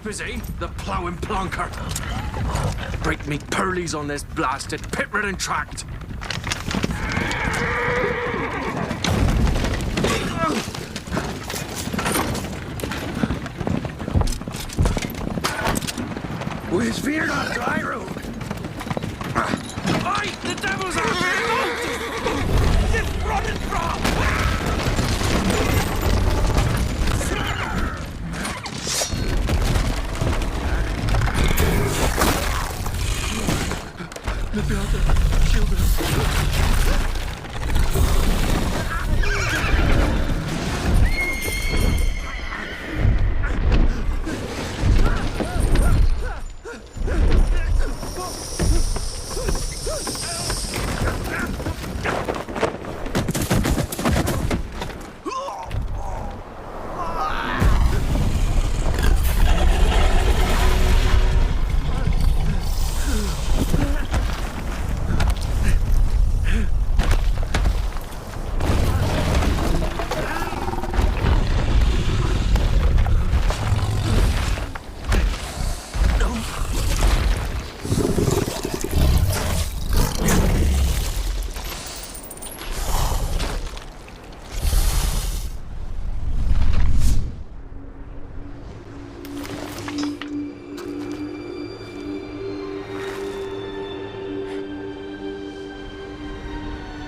up, is he? The ploughing plonker. Break me pearlies on this blasted pit-ridden tract. Where's Fear on dry road? Aye, the devil's after it! Just running from! Look out there, shield him.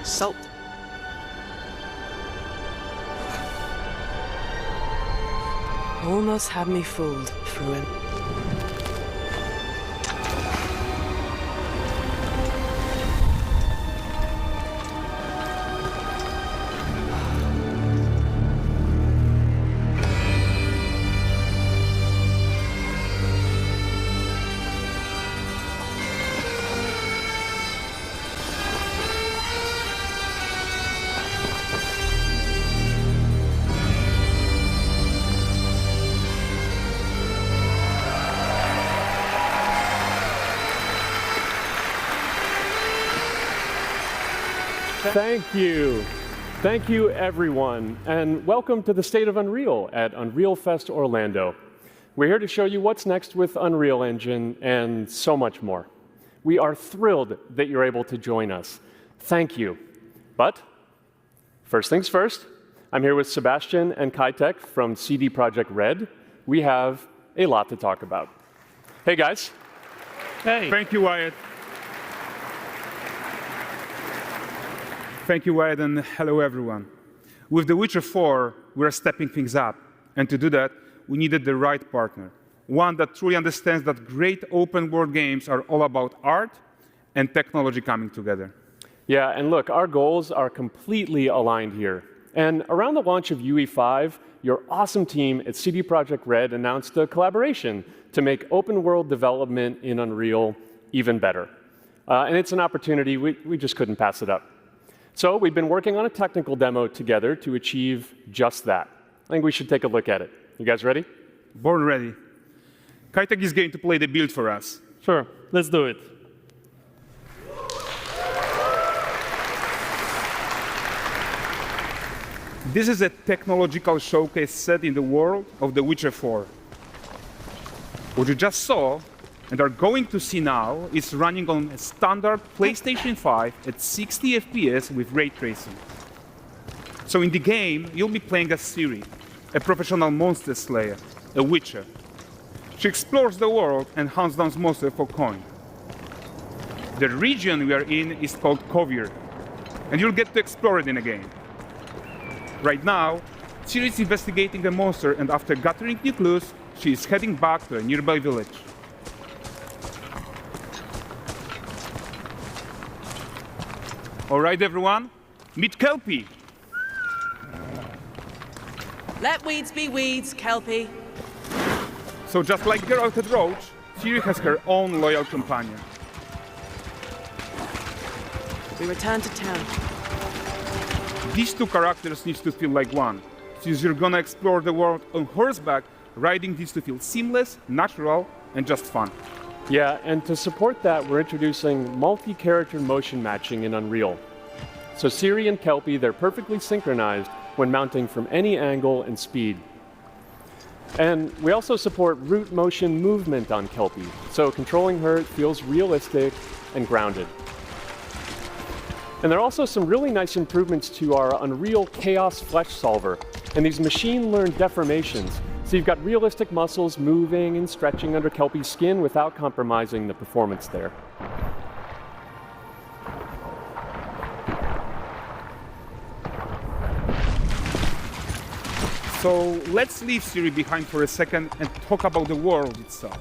Salt. Almost had me fooled, Fruin. Thank you. Thank you, everyone, and welcome to the State of Unreal at Unreal Fest Orlando. We're here to show you what's next with Unreal Engine and so much more. We are thrilled that you're able to join us. Thank you. But first things first, I'm here with Sebastian and Kitek from CD Projekt Red. We have a lot to talk about. Hey, guys. Hey. Thank you, Wyatt. Thank you, Wyatt, and hello, everyone. With The Witcher 4, we're stepping things up. And to do that, we needed the right partner, one that truly understands that great open-world games are all about art and technology coming together. Yeah, and look, our goals are completely aligned here. And around the launch of UE5, your awesome team at CD Projekt Red announced a collaboration to make open-world development in Unreal even better. And it's an opportunity, we just couldn't pass it up. So we've been working on a technical demo together to achieve just that. I think we should take a look at it. You guys ready? Born ready. Kitek is going to play the build for us. Sure, let's do it. This is a technological showcase set in the world of The Witcher 4. What you just saw and are going to see now is running on a standard PlayStation 5 at 60 FPS with ray tracing. So in the game, you'll be playing as Ciri, a professional monster slayer, a witcher. She explores the world and hunts down monsters for coin. The region we are in is called Kovir, and you'll get to explore it in a game. Right now, Ciri is investigating a monster, and after gathering new clues, she is heading back to a nearby village. All right, everyone, meet Kelpie. Let weeds be weeds, Kelpie. So just like Geralt had Roach, Ciri has her own loyal companion. We return to town. These two characters need to feel like one. Since you're gonna explore the world on horseback, riding needs to feel seamless, natural, and just fun. Yeah, and to support that, we're introducing multi-character motion matching in Unreal. So Ciri and Kelpie, they're perfectly synchronized when mounting from any angle and speed. And we also support root motion movement on Kelpie, so controlling her feels realistic and grounded. And there are also some really nice improvements to our Unreal Chaos Flesh Solver and these machine-learned deformations. So you've got realistic muscles moving and stretching under Kelpie's skin without compromising the performance there. So let's leave Siri behind for a second and talk about the world itself.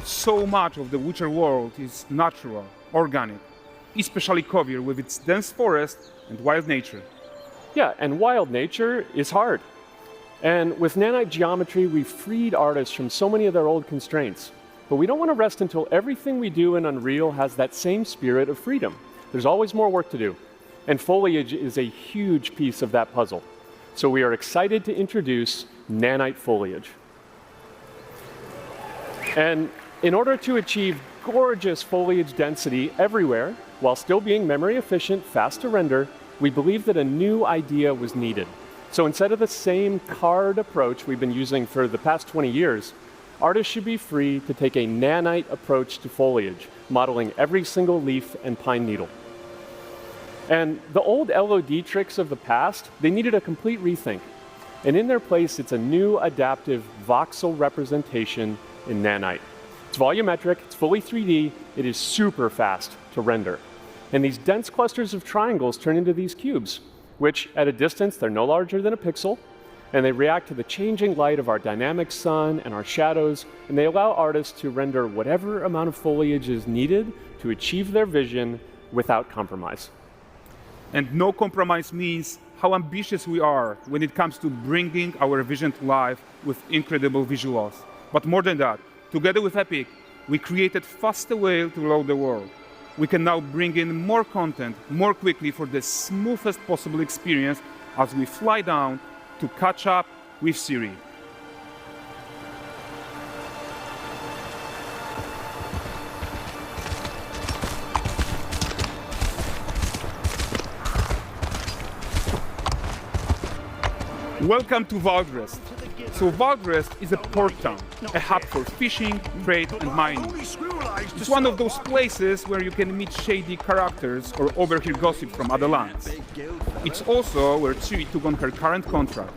So much of the Witcher world is natural, organic, especially Kovir with its dense forest and wild nature. Yeah, and wild nature is hard. And with nanite geometry, we've freed artists from so many of their old constraints. But we don't want to rest until everything we do in Unreal has that same spirit of freedom. There's always more work to do. And foliage is a huge piece of that puzzle. So we are excited to introduce nanite foliage. And in order to achieve gorgeous foliage density everywhere, while still being memory efficient, fast to render, we believe that a new idea was needed. So instead of the same card approach we've been using for the past 20 years, artists should be free to take a nanite approach to foliage, modeling every single leaf and pine needle. And the old LOD tricks of the past, they needed a complete rethink. And in their place, it's a new adaptive voxel representation in nanite. It's volumetric, it's fully 3D, it is super fast to render. And these dense clusters of triangles turn into these cubes, which at a distance, they're no larger than a pixel, and they react to the changing light of our dynamic sun and our shadows, and they allow artists to render whatever amount of foliage is needed to achieve their vision without compromise. And no compromise means how ambitious we are when it comes to bringing our vision to life with incredible visuals. But more than that, together with Epic, we created faster way to load the world. We can now bring in more content more quickly for the smoothest possible experience as we fly down to catch up with Siri. Welcome to Valdrest. So Valdrest is a port town, a hub for fishing, trade and mining. It's one of those places where you can meet shady characters or overhear gossip from other lands. It's also where Ciri took on her current contract.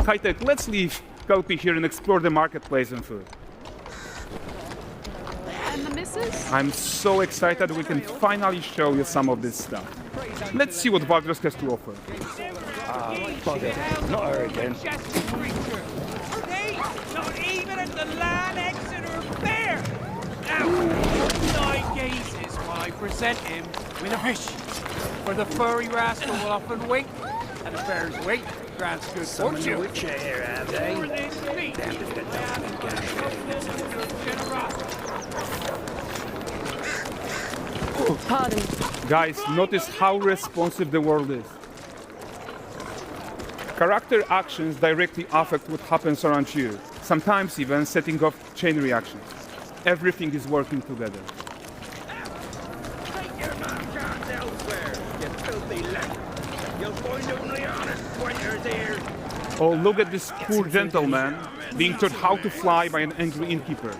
High-tech, let's leave Kelpie here and explore the marketplace and food. And the missus? I'm so excited we can finally show you some of this stuff. Let's see what Valdrest has to offer. Bugger. Not her again. Hey, not even at the Land Exeter Fair! Now, 9 gazes while I present him with a fish. For the furry rascal will often wink, and the fair's weight grants good fortune. WİTCH here, have they? For this meat, Pardon. Guys, notice how responsive the world is. Character actions directly affect what happens around you, sometimes even setting off chain reactions. Everything is working together. Take your nonsense elsewhere, you filthy lamp. You'll find only honest pointers here. Oh, look at this poor gentleman being taught how to fly by an angry innkeeper.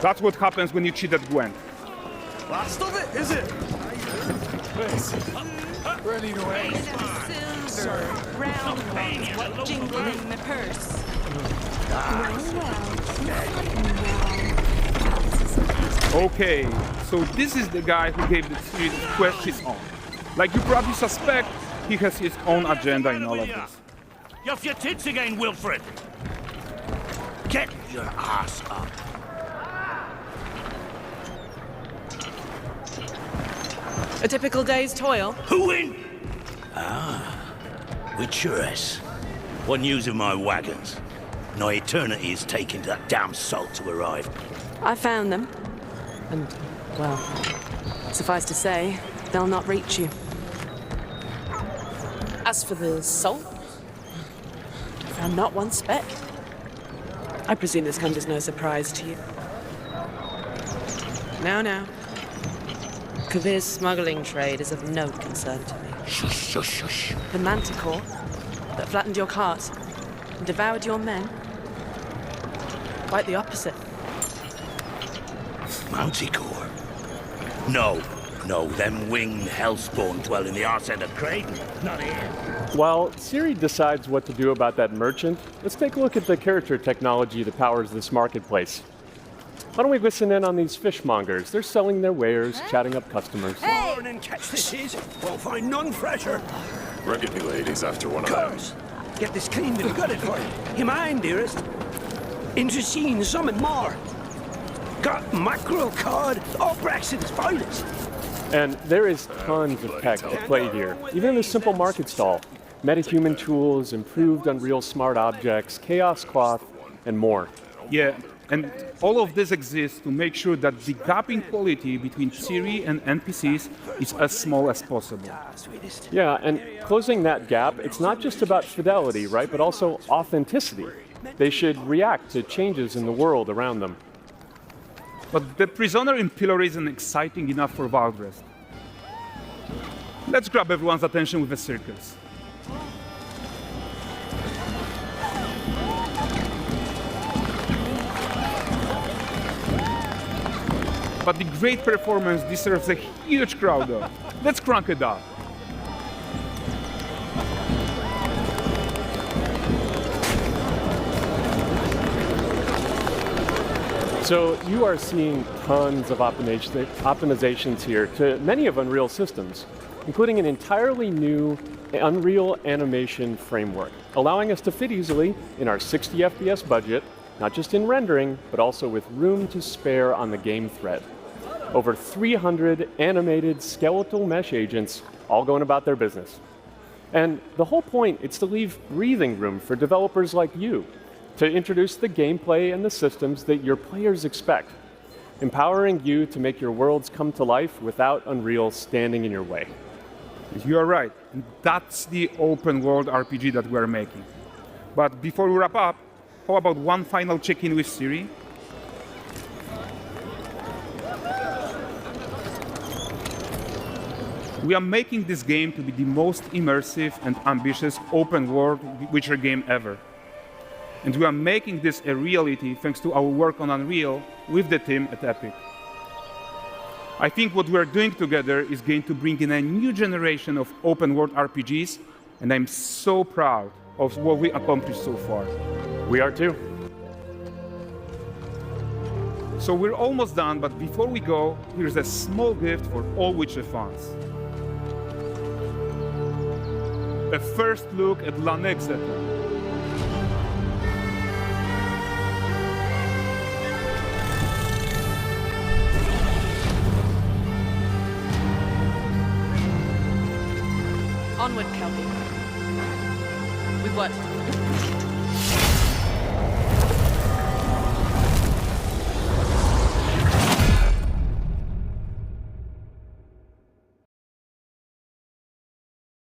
That's what happens when you cheat at Gwent. Last of it, is it? Ready to wait. Silver, round ones, jingle in the purse. Okay, so this is the guy who gave the Ciri the quest she's on. Like you probably suspect, he has his own agenda in all of this. You off your tits again, Wilfred. Get your ass up. A typical day's toil. Who in? Witcheress. One news of my wagons. No eternity is taking that damn salt to arrive. I found them. And, well, suffice to say, they'll not reach you. As for the salt, I found not one speck. I presume this comes as no surprise to you. Now. Kavir's smuggling trade is of no concern to me. Shush, shush, shush. The Manticore, that flattened your cars and devoured your men? Quite the opposite. Manticore? No, them winged hellspawn dwell in the arse end of Creighton, not here. While Siri decides what to do about that merchant, let's take a look at the character technology that powers this marketplace. Why don't we listen in on these fishmongers? They're selling their wares, chatting up customers. Morning, catch this is. Won't find none fresher. Reckon me lady's after one of them. Course. Get this cleaned and gutted for you. You mind, dearest? Into seeing some and more. Got mackerel, cod, all Braxton's finest. And there is tons of tech at play here, even in this simple market stall. Metahuman tools, improved Unreal smart objects, chaos cloth, and more. Yeah, and all of this exists to make sure that the gap in quality between Siri and NPCs is as small as possible. Yeah, and closing that gap, it's not just about fidelity, right, but also authenticity. They should react to changes in the world around them. But the prisoner in pillory isn't exciting enough for Wildrest. Let's grab everyone's attention with a circus. But the great performance deserves a huge crowd though. Let's crank it up. So you are seeing tons of optimizations here to many of Unreal systems, including an entirely new Unreal animation framework, allowing us to fit easily in our 60 FPS budget, not just in rendering, but also with room to spare on the game thread. Over 300 animated skeletal mesh agents all going about their business. And the whole point is to leave breathing room for developers like you to introduce the gameplay and the systems that your players expect, empowering you to make your worlds come to life without Unreal standing in your way. You are right. That's the open world RPG that we are making. But before we wrap up, how about one final check-in with Siri? We are making this game to be the most immersive and ambitious open world Witcher game ever. And we are making this a reality thanks to our work on Unreal with the team at Epic. I think what we are doing together is going to bring in a new generation of open world RPGs, and I'm so proud of what we accomplished so far. We are too. So we're almost done, but before we go, here's a small gift for all Witcher fans. A first look at Lanexeter. Onward, Kelby. We've work to do.